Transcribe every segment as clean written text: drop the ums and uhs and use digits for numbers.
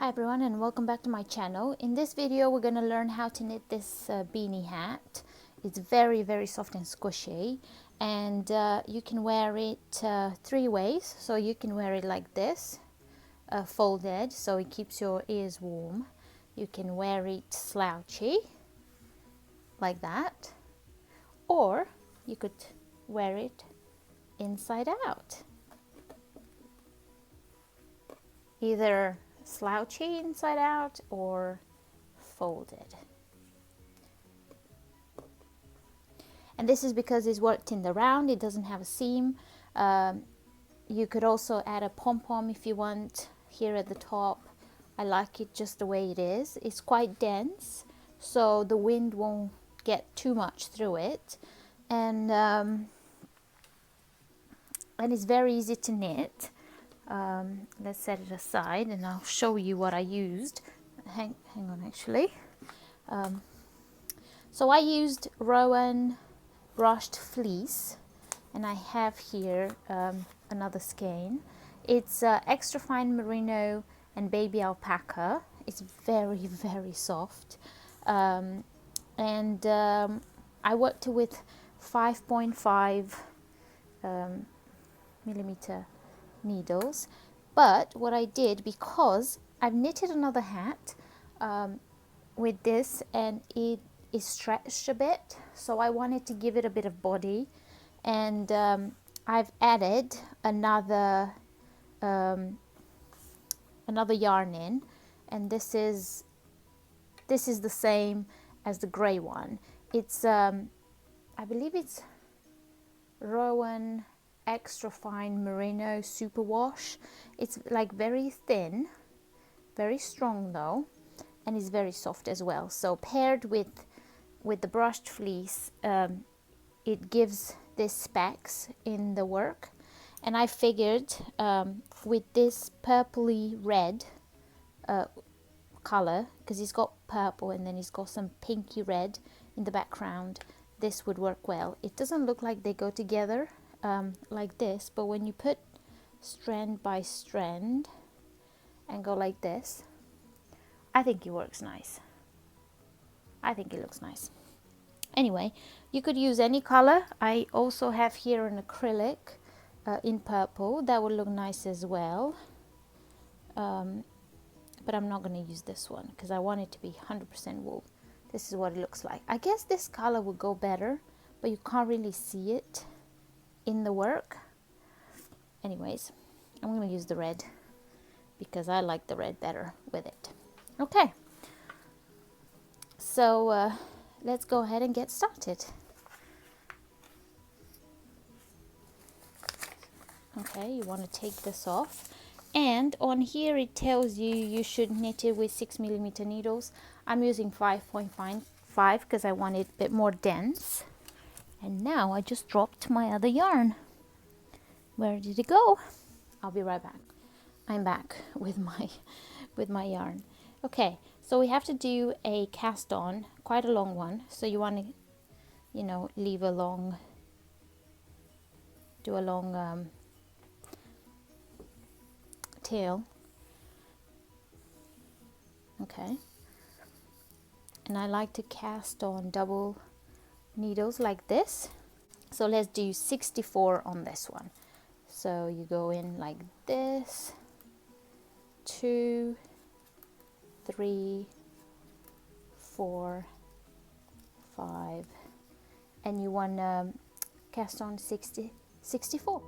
Hi everyone and welcome back to my channel. In this video we're going to learn how to knit this beanie hat. It's very soft and squishy, and you can wear it three ways. So you can wear it like this, folded, so it keeps your ears warm. You can wear it slouchy like that, or you could wear it inside out, either slouchy inside out or folded. And this is because it's worked in the round, it doesn't have a seam. You could also add a pom-pom if you want here at the top. I like it just the way it is. It's quite dense, so the wind won't get too much through it, and it's very easy to knit. Let's set it aside and I'll show you what I used. Hang on, actually. So I used Rowan brushed fleece, and I have here another skein. It's extra fine merino and baby alpaca. It's very soft, and I worked with 5.5 millimeter needles. But what I did, because I've knitted another hat with this and it is stretched a bit, so I wanted to give it a bit of body, and I've added another yarn in, and this is the same as the gray one. It's I believe it's Rowan extra fine merino superwash. It's like very thin, very strong though, and it's very soft as well. So paired with the brushed fleece, it gives this specs in the work. And I figured with this purpley red color, because it's got purple and then it's got some pinky red in the background, this would work well. It doesn't look like they go together like this, but when you put strand by strand and go like this, I think it works nice. I think it looks nice. Anyway, you could use any color. I also have here an acrylic in purple that would look nice as well, but I'm not going to use this one because I want it to be 100% wool. This is what it looks like. I guess this color would go better, but you can't really see it in the work. Anyways, I'm going to use the red because I like the red better with it. Okay, so let's go ahead and get started. Okay, you want to take this off, and on here it tells you should knit it with 6 millimeter needles. I'm using 5.5 because I want it a bit more dense. And now I just dropped my other yarn. Where did it go? I'll be right back. I'm back with my yarn. Okay, so we have to do a cast on, quite a long one. So you want to, leave a long, do a long tail. Okay. And I like to cast on double needles like this. So let's do 64 on this one. So you go in like this, 2, 3, 4, 5, and you want to cast on 64.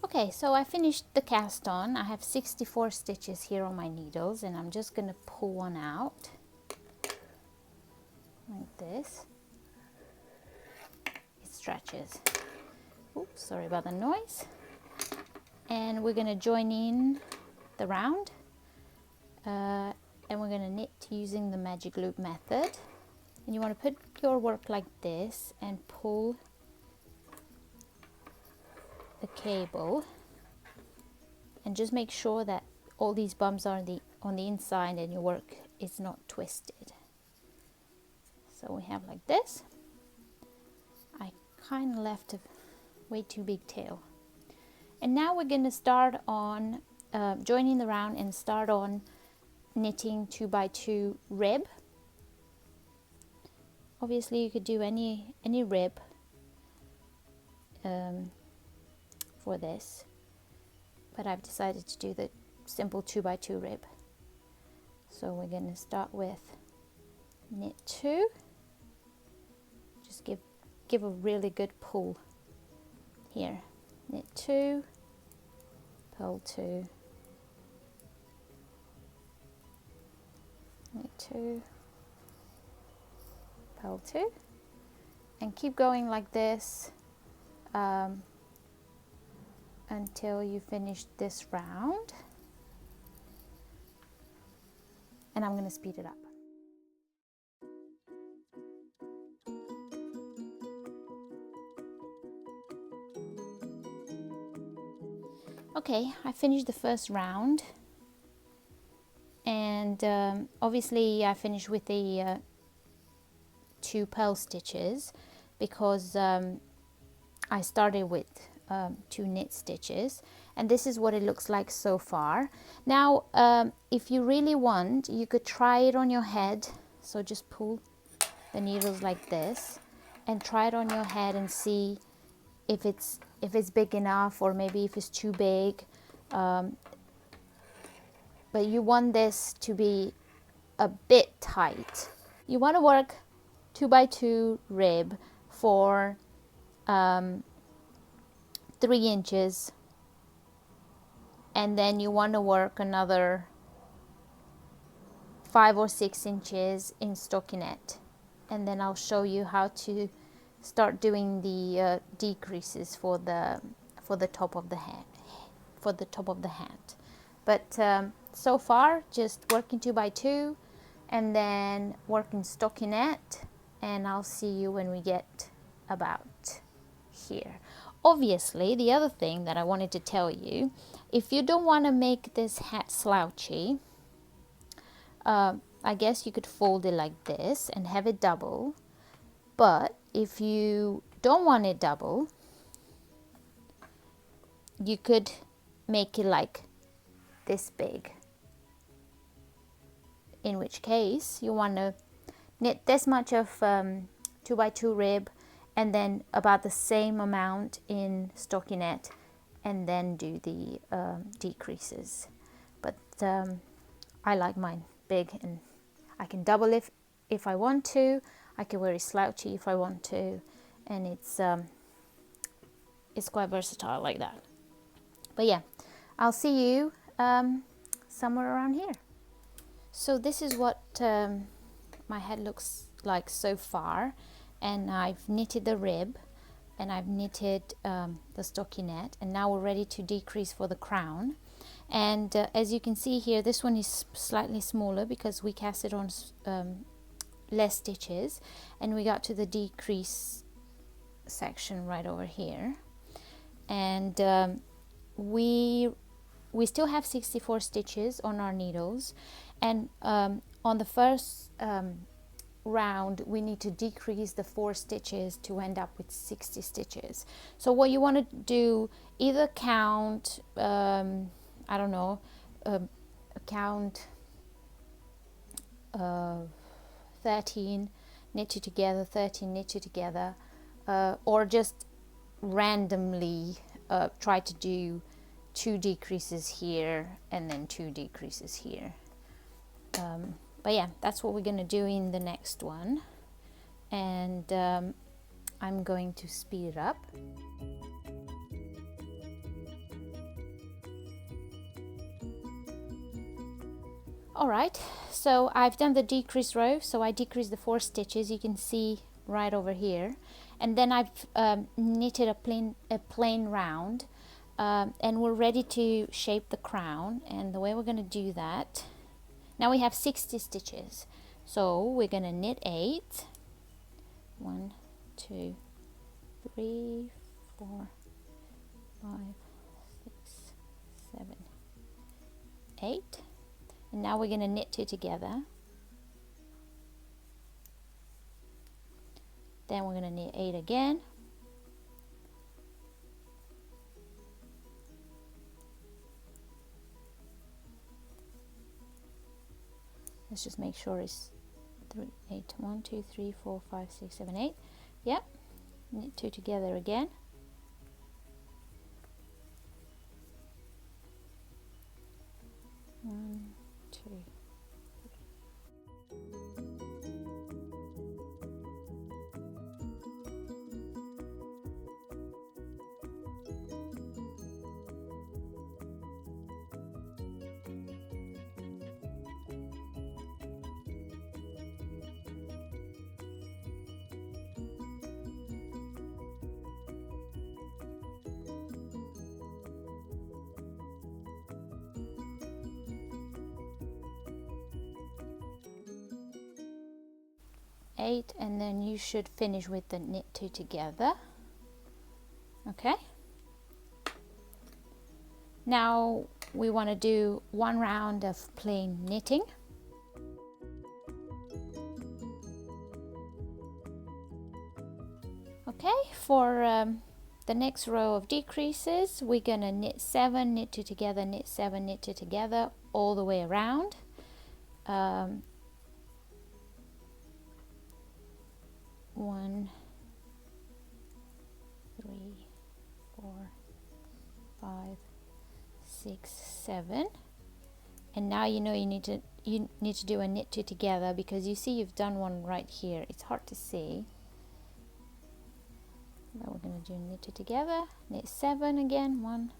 Okay, so I finished the cast on. I have 64 stitches here on my needles, and I'm just going to pull one out like this. It stretches. Oops, sorry about the noise. And we're going to join in the round, and we're going to knit using the magic loop method. And you want to put your work like this and pull the cable, and just make sure that all these bumps are on the inside and your work is not twisted. So we have like this. I kind of left a way too big tail. And now we're going to start on joining the round and start on knitting 2x2 rib. Obviously you could do any rib for this, but I've decided to do the simple 2x2 rib. So we're going to start with knit 2, just give a really good pull here, knit 2, purl 2, knit 2, purl 2, and keep going like this until you finish this round, and I'm going to speed it up. Okay, I finished the first round, and obviously I finished with the 2 purl stitches because I started with 2 knit stitches, and this is what it looks like so far. Now if you really want, you could try it on your head, so just pull the needles like this and try it on your head and see if it's big enough, or maybe if it's too big, but you want this to be a bit tight. You want to work 2x2 rib for 3 inches, and then you want to work another 5 or 6 inches in stockinette, and then I'll show you how to start doing the decreases for the top of the hat, but so far just working 2x2 and then working stockinette, and I'll see you when we get about here. Obviously, the other thing that I wanted to tell you, if you don't want to make this hat slouchy, I guess you could fold it like this and have it double. But if you don't want it double, you could make it like this big, in which case you want to knit this much of 2x2 rib and then about the same amount in stockinette, and then do the decreases. But I like mine big, and I can double it if I want to. I can wear it slouchy if I want to, and it's quite versatile like that. But yeah, I'll see you somewhere around here. So this is what my head looks like so far, and I've knitted the rib and I've knitted the stockinette, and now we're ready to decrease for the crown. And as you can see here, this one is slightly smaller because we cast it on less stitches, and we got to the decrease section right over here, and we still have 64 stitches on our needles, and on the first round we need to decrease the 4 stitches to end up with 60 stitches. So what you want to do, either count I don't know, count 13 knitted together, 13 knitted together, or just randomly try to do 2 decreases here and then 2 decreases here. But yeah, that's what we're going to do in the next one, and I'm going to speed it up. Alright, so I've done the decrease row, so I decreased the 4 stitches, you can see right over here, and then I've knitted a plain round, and we're ready to shape the crown. And the way we're going to do that, now we have 60 stitches, so we're going to knit 8, 1, 2, 3, 4, 5, 6, 7, 8. And now we're going to knit 2 together, then we're going to knit 8 again, let's just make sure it's 3, 8, 1, 2, 3, 4, 5, 6, 7, 8. Yep, knit 2 together again. One, two. Eight, and then you should finish with the knit 2 together. Okay, now we want to do 1 round of plain knitting. Okay, for the next row of decreases, we're gonna knit 7, knit 2 together, knit 7, knit 2 together all the way around. 1, 3, 4, 5, 6, 7, and now you know you need to do a knit 2 together, because you see you've done one right here. It's hard to see, but we're going to do knit 2 together, knit 7 again, 1,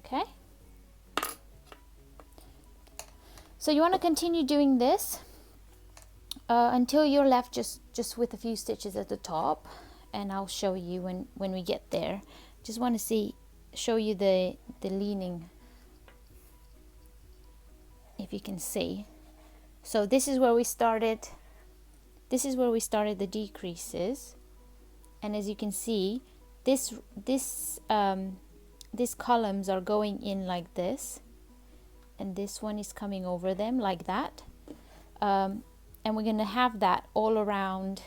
okay. So you want to continue doing this until you're left just with a few stitches at the top, and I'll show you when we get there. Just want to show you the leaning, if you can see. So this is where we started. This is where we started the decreases, and as you can see, these columns are going in like this, and this one is coming over them like that, and we're going to have that all around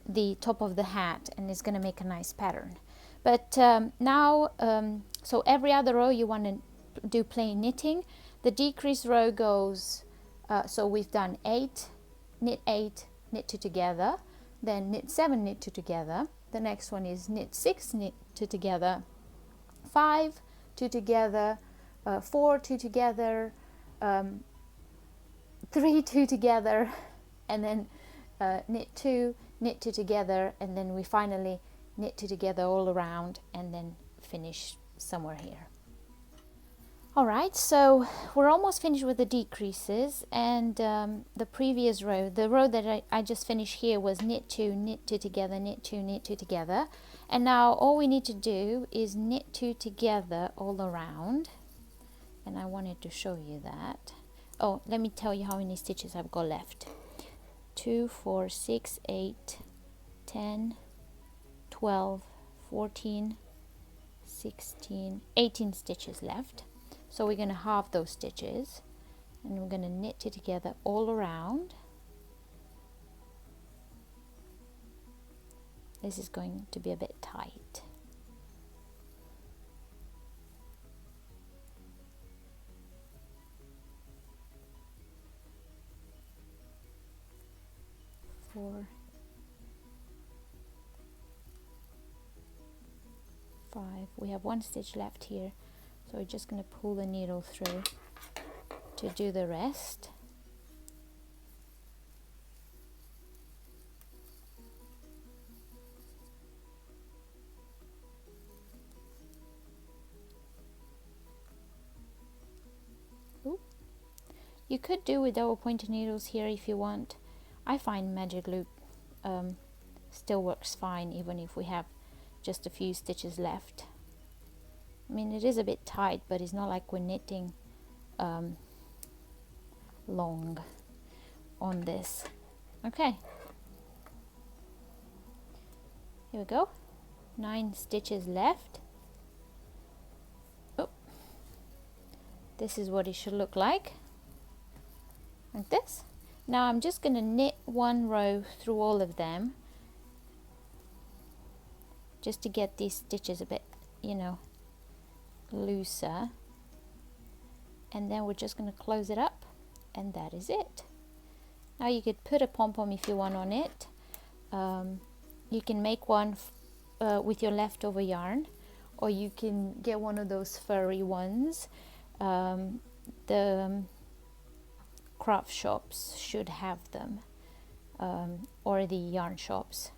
the top of the hat, and it's going to make a nice pattern. But now, so every other row you want to do plain knitting. The decrease row goes, so we've done 8, knit 8, knit 2 together, then knit 7, knit 2 together. The next one is knit 6, knit 2 together, 5, 2 together, 4, 2 together, 3, 2 together, and then knit 2, knit 2 together, and then we finally knit 2 together all around, and then finish somewhere here. Alright, so we're almost finished with the decreases, and the previous row, the row that I just finished here, was knit 2, knit 2 together, knit 2, knit 2 together. And now all we need to do is knit 2 together all around, and I wanted to show you that. Oh, let me tell you how many stitches I've got left. 2, 4, 6, 8, 10, 12, 14, 16, 18 stitches left. So we're going to halve those stitches, and we're going to knit 2 together all around. This is going to be a bit tight. Four, 5. We have 1 stitch left here, so we're just going to pull the needle through to do the rest. Ooh. You could do with double pointed needles here if you want. I find magic loop still works fine even if we have just a few stitches left. I mean, it is a bit tight, but it's not like we're knitting long on this. Okay, here we go, 9 stitches left. Oh, this is what it should look like this. Now I'm just going to knit 1 row through all of them just to get these stitches a bit, you know, looser, and then we're just going to close it up, and that is it. Now you could put a pom-pom if you want on it. You can make one with your leftover yarn, or you can get one of those furry ones. The craft shops should have them, or the yarn shops.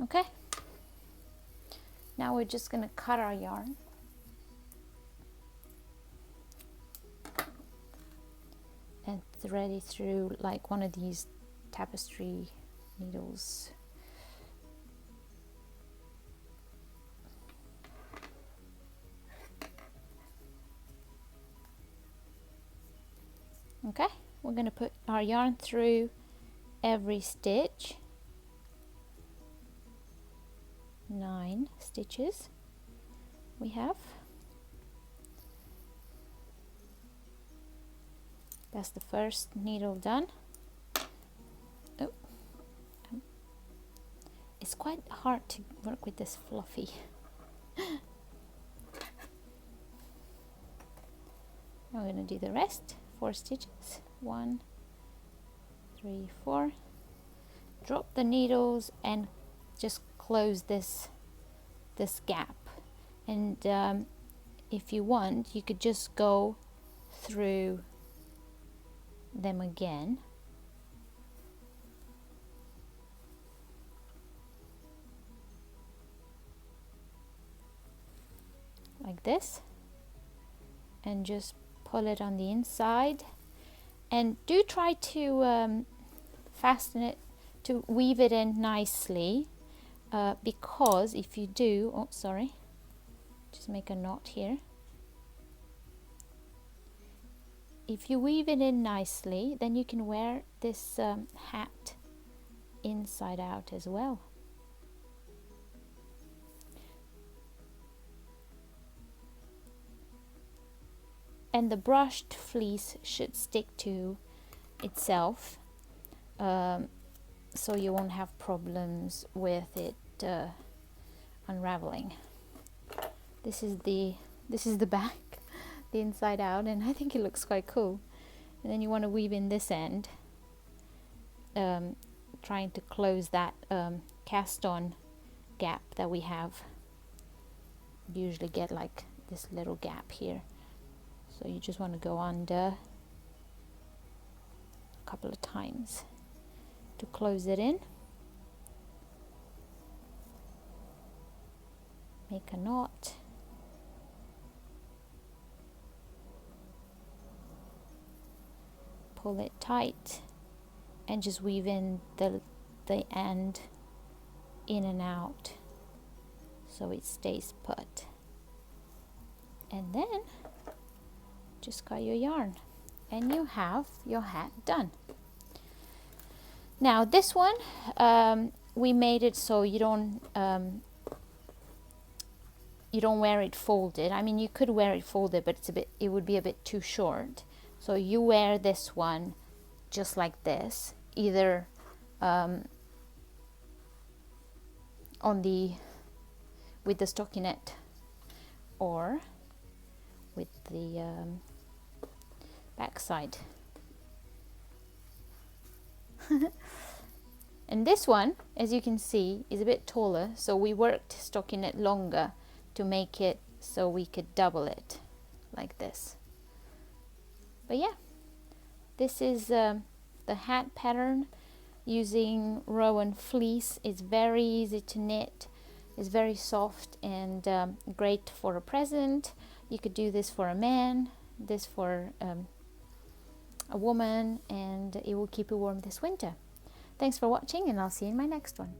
Okay, now we're just going to cut our yarn. And thread it through like one of these tapestry needles. Okay, we're going to put our yarn through every stitch. 9 stitches we have. That's the first needle done. Oh, it's quite hard to work with this fluffy. Now we're going to do the rest. 4 stitches. 1, 3, 4. Drop the needles and just close this gap. And if you want, you could just go through them again. Like this. And just pull it on the inside. And do try to fasten it, to weave it in nicely. Because if you do, oh sorry, just make a knot here. If you weave it in nicely, then you can wear this hat inside out as well. And the brushed fleece should stick to itself, so you won't have problems with it unraveling. This is the back, the inside out, and I think it looks quite cool. And then you want to weave in this end, trying to close that cast on gap that we have. You usually get like this little gap here, so you just want to go under a couple of times to close it in. Make a knot. Pull it tight and just weave in the end in and out so it stays put. And then just cut your yarn and you have your hat done. Now this one, we made it so you don't wear it folded. I mean, you could wear it folded, but it would be a bit too short. So you wear this one just like this, either with the stockinette or with the back side. And this one, as you can see, is a bit taller, so we worked stockinette longer to make it so we could double it like this. But yeah, this is the hat pattern using Rowan fleece. It's very easy to knit, it's very soft and great for a present. You could do this for a man, this for a woman, and it will keep you warm this winter. Thanks for watching, and I'll see you in my next one.